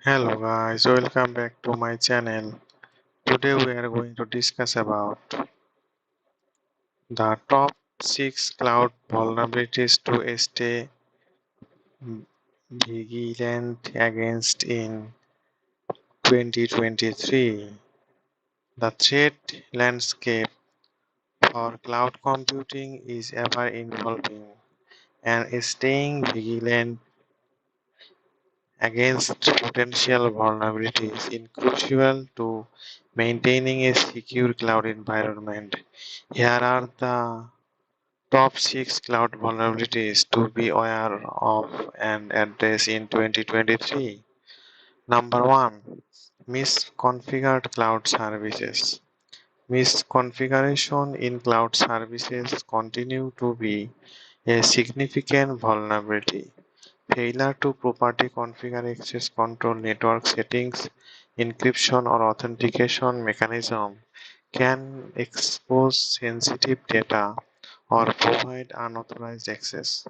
Hello guys, welcome back to my channel. Today we are going to discuss about the top 6 cloud vulnerabilities to stay vigilant against in 2023. The threat landscape for cloud computing is ever evolving, and staying vigilant against potential vulnerabilities is crucial to maintaining a secure cloud environment. Here are the top 6 cloud vulnerabilities to be aware of and address in 2023. Number 1. Misconfigured cloud services. Misconfiguration in cloud services continue to be a significant vulnerability. Failure to properly configure access control, network settings, encryption or authentication mechanism can expose sensitive data or provide unauthorized access.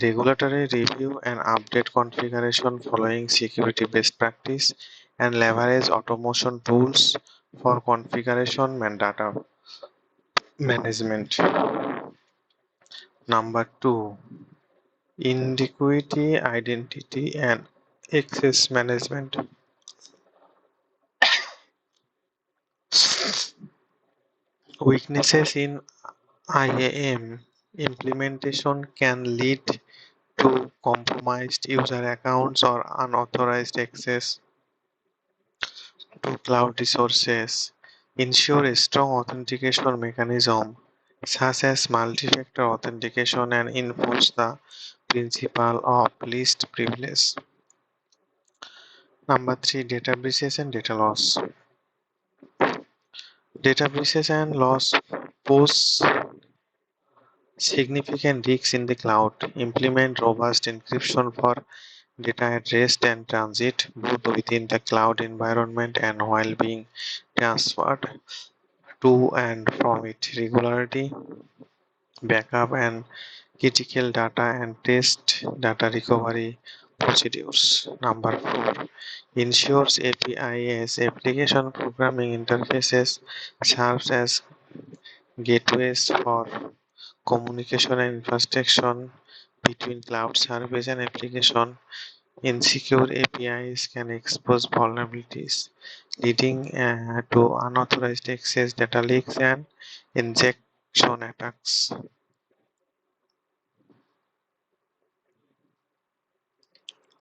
Regulatory review and update configuration following security best practice and leverage automation tools for configuration and data management. Number 2. Inadequate identity and access management. Weaknesses in IAM implementation can lead to compromised user accounts or unauthorized access to cloud resources. Ensure a strong authentication mechanism such as multi-factor authentication and enforce the principle of least privilege. Number 3. Data breaches and data loss. Data breaches and loss pose significant risks in the cloud. Implement robust encryption for data at rest and transit, both within the cloud environment and while being transferred to and from it. Regularity, backup and critical data and test data recovery procedures. Number 4. Ensures APIs application programming interfaces serves as gateways for communication and infrastructure between cloud service and application. Insecure APIs can expose vulnerabilities, leading to unauthorized access, data leaks, and injection attacks.